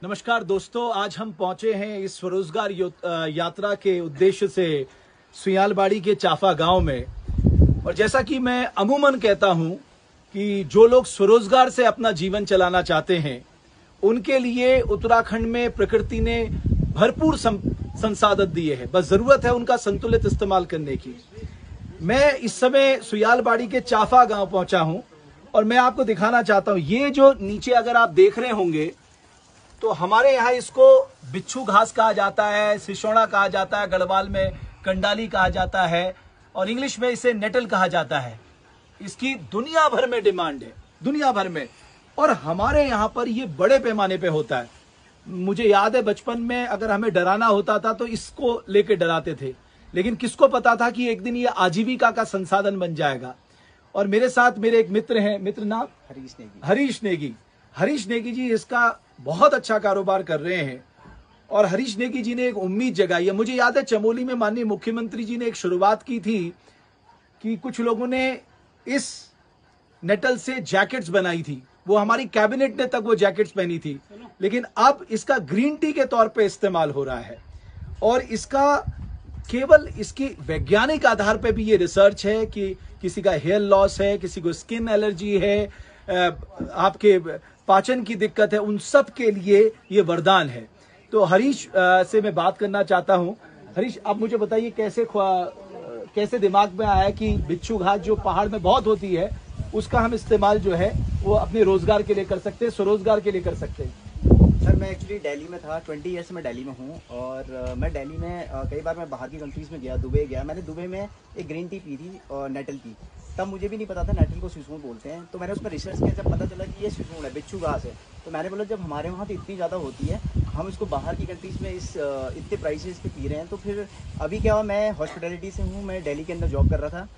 नमस्कार दोस्तों, आज हम पहुंचे हैं इस स्वरोजगार यात्रा के उद्देश्य से सुयालबाड़ी के चाफा गांव में। और जैसा कि मैं अमूमन कहता हूं कि जो लोग स्वरोजगार से अपना जीवन चलाना चाहते हैं उनके लिए उत्तराखंड में प्रकृति ने भरपूर संसाधन दिए हैं, बस जरूरत है उनका संतुलित इस्तेमाल करने की। मैं इस समय सुयालबाड़ी के चाफा गांव पहुंचा हूं और मैं आपको दिखाना चाहता हूं, ये जो नीचे अगर आप देख रहे होंगे तो हमारे यहाँ इसको बिच्छू घास कहा जाता है, सिसोड़ा कहा जाता है, गढ़वाल में कंडाली कहा जाता है और इंग्लिश में इसे नेटल कहा जाता है। इसकी दुनिया भर में डिमांड है, दुनिया भर में। और हमारे यहाँ पर ये बड़े पैमाने पे होता है। मुझे याद है बचपन में अगर हमें डराना होता था तो इसको लेके डराते थे, लेकिन किसको पता था कि एक दिन ये आजीविका का संसाधन बन जाएगा। और मेरे साथ मेरे एक मित्र हैं, मित्र नाम हरीश नेगी जी इसका बहुत अच्छा कारोबार कर रहे हैं। और हरीश नेगी जी ने एक उम्मीद जगाई है। मुझे याद है चमोली में माननीय मुख्यमंत्री जी ने एक शुरुआत की थी कि कुछ लोगों ने इस नेटल से जैकेट्स बनाई थी, वो हमारी कैबिनेट ने तक वो जैकेट्स पहनी थी, लेकिन अब इसका ग्रीन टी के तौर पे इस्तेमाल हो रहा है। और इसका केवल इसकी वैज्ञानिक आधार पे भी ये रिसर्च है कि किसी का हेयर लॉस है, किसी को स्किन एलर्जी है, आपके पाचन की दिक्कत है, उन सब के लिए ये वरदान है। तो हरीश से मैं बात करना चाहता हूं। हरीश, आप मुझे बताइए कैसे दिमाग में आया कि बिच्छू घास जो पहाड़ में बहुत होती है उसका हम इस्तेमाल जो है वो अपने रोजगार के लिए कर सकते हैं, स्वरोजगार के लिए कर सकते हैं। सर मैं एक्चुअली दिल्ली में था, 20 ईयर से मैं दिल्ली में हूँ। और मैं दिल्ली में कई बार मैं बाहर की कंट्रीज़ में गया, दुबई गया। मैंने दुबई में एक ग्रीन टी पी थी और नेटल की। तब मुझे भी नहीं पता था नेटल को सिसोड़ बोलते हैं। तो मैंने उस पर रिसर्च किया, जब पता चला कि ये सिसोड़ है, बिच्छू घास है। तो मैंने बोला जब हमारे वहाँ तो इतनी ज़्यादा होती है, हम इसको बाहर की कंट्रीज़ में इतने प्राइसेस पे पी रहे हैं। तो फिर अभी क्या हुआ, मैं हॉस्पिटलिटी से हूँ, मैं दिल्ली के अंदर जॉब कर रहा था।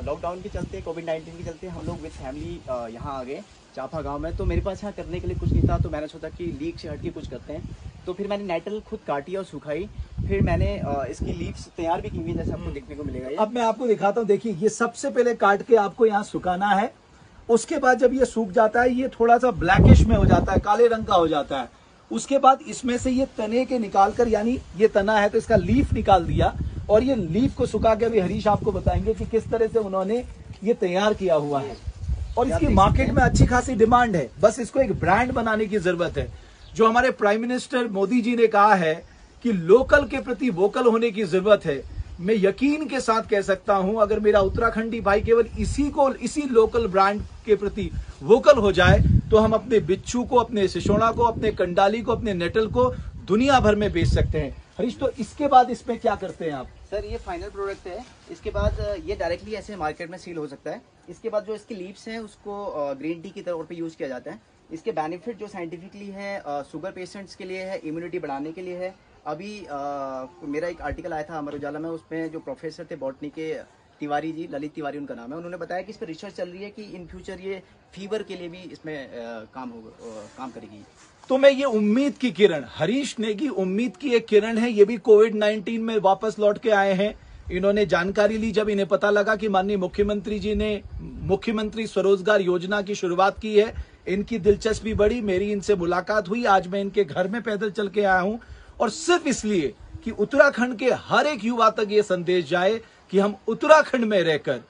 लॉकडाउन के चलते, कोविड-19 के चलते हम लोग विद फैमिली यहाँ आ गए चाफा गांव में। तो मेरे पास यहाँ करने के लिए कुछ नहीं था, तो मैंने सोचा कि लीक से हट के कुछ करते हैं। तो फिर मैंने नेटल खुद काटी और सुखाई। फिर मैंने इसकी लीव्स तैयार भी की हुई, जैसे आपको देखने को मिलेगा। अब मैं आपको दिखाता हूँ, देखिए ये सबसे पहले काट के आपको यहाँ सुखाना है। उसके बाद जब ये सूख जाता है, ये थोड़ा सा ब्लैकिश में हो जाता है, काले रंग का हो जाता है। उसके बाद इसमें से ये तने के निकाल कर, यानी ये तना है तो इसका लीफ निकाल दिया और ये लीफ को सुखा के अभी हरीश आपको बताएंगे कि किस तरह से उन्होंने ये तैयार किया हुआ है। और इसकी मार्केट में अच्छी खासी डिमांड है, बस इसको एक ब्रांड बनाने की जरूरत है। जो हमारे प्राइम मिनिस्टर मोदी जी ने कहा है कि लोकल के प्रति वोकल होने की जरूरत है, मैं यकीन के साथ कह सकता हूं अगर मेरा उत्तराखंडी भाई केवल इसी लोकल ब्रांड के प्रति वोकल हो जाए तो हम अपने बिच्छू को, अपने सिसोड़ा को, अपने कंडाली को, अपने नेटल को दुनिया भर में बेच सकते हैं। हरीश, तो इसके बाद इसमें क्या करते हैं आप? सर ये फाइनल प्रोडक्ट है। इसके बाद ये डायरेक्टली ऐसे मार्केट में सील हो सकता है। इसके बाद जो इसकी लीव्स हैं उसको ग्रीन टी की तौर पे यूज किया जाता है। इसके बेनिफिट जो साइंटिफिकली है, शुगर पेशेंट्स के लिए है, इम्यूनिटी बढ़ाने के लिए है। अभी मेरा एक आर्टिकल आया था अमर उजाला में, उसमें जो प्रोफेसर थे बॉटनी के तिवारी जी, ललित तिवारी उनका नाम है, उन्होंने बताया कि इस पर रिसर्च चल रही है कि इन फ्यूचर ये फीवर के लिए भी इसमें काम करेगी। तो मैं ये उम्मीद की किरण, हरीश नेगी उम्मीद की एक किरण है। ये भी कोविड-19 में वापस लौट के आए हैं। इन्होंने जानकारी ली जब इन्हें पता लगा कि माननीय मुख्यमंत्री जी ने मुख्यमंत्री स्वरोजगार योजना की शुरुआत की है। इनकी दिलचस्पी बढ़ी, मेरी इनसे मुलाकात हुई। आज मैं इनके घर में पैदल चल के आया हूं और सिर्फ इसलिए कि उत्तराखंड के हर एक युवा तक ये संदेश जाए कि हम उत्तराखंड में रहकर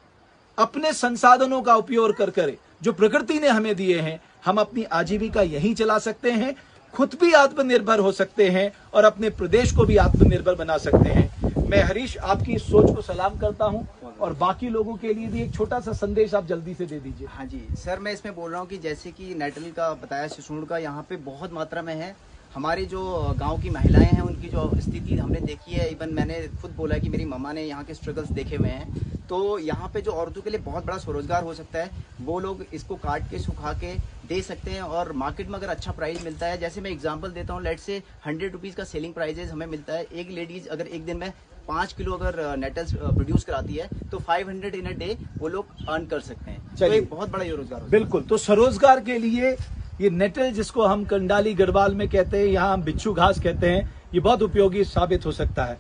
अपने संसाधनों का उपयोग कर जो प्रकृति ने हमें दिए हैं, हम अपनी आजीविका यहीं चला सकते हैं, खुद भी आत्मनिर्भर हो सकते हैं और अपने प्रदेश को भी आत्मनिर्भर बना सकते हैं। मैं हरीश आपकी इस सोच को सलाम करता हूं और बाकी लोगों के लिए भी एक छोटा सा संदेश आप जल्दी से दे दीजिए। हाँ जी सर, मैं इसमें बोल रहा हूँ कि जैसे कि नेटल का बताया, सिसोड़ का यहाँ पे बहुत मात्रा में है। हमारी जो गांव की महिलाएं हैं उनकी जो स्थिति हमने देखी है, इवन मैंने खुद बोला कि मेरी मम्मा ने यहाँ के स्ट्रगल्स देखे हुए हैं। तो यहाँ पे जो औरतों के लिए बहुत बड़ा स्वरोजगार हो सकता है, वो लोग इसको काट के सुखा के दे सकते हैं। और मार्केट में अगर अच्छा प्राइस मिलता है, जैसे मैं एग्जांपल देता हूँ, लेट से 100 रुपीज़ का सेलिंग प्राइजेज हमें मिलता है। एक लेडीज अगर एक दिन में 5 किलो अगर नेटल्स प्रोड्यूस कराती है तो 500 इन अ डे वो लोग अर्न कर सकते हैं। तो एक बहुत बड़ा रोजगार। बिल्कुल, तो स्वरोजगार के लिए ये नेटल, जिसको हम कंडाली गढ़वाल में कहते हैं, यहाँ हम बिच्छू घास कहते हैं, ये बहुत उपयोगी साबित हो सकता है।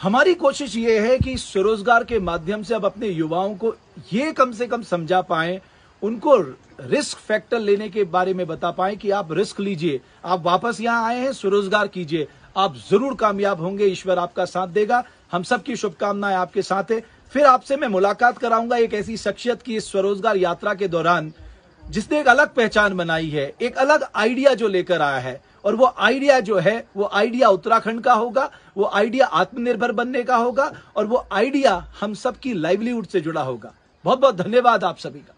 हमारी कोशिश ये है कि स्वरोजगार के माध्यम से अब अपने युवाओं को ये कम से कम समझा पाएं उनको रिस्क फैक्टर लेने के बारे में बता पाएं कि आप रिस्क लीजिए, आप वापस यहां आए हैं, स्वरोजगार कीजिए, आप जरूर कामयाब होंगे, ईश्वर आपका साथ देगा। हम सबकी शुभकामनाएं आपके साथ है। फिर आपसे मैं मुलाकात कराऊंगा एक ऐसी शख्सियत की इस स्वरोजगार यात्रा के दौरान जिसने एक अलग पहचान बनाई है, एक अलग आइडिया जो लेकर आया है, और वो आइडिया जो है वो आइडिया उत्तराखंड का होगा, वो आइडिया आत्मनिर्भर बनने का होगा, और वो आइडिया हम सबकी लाइवलीहुड से जुड़ा होगा। बहुत बहुत धन्यवाद आप सभी का।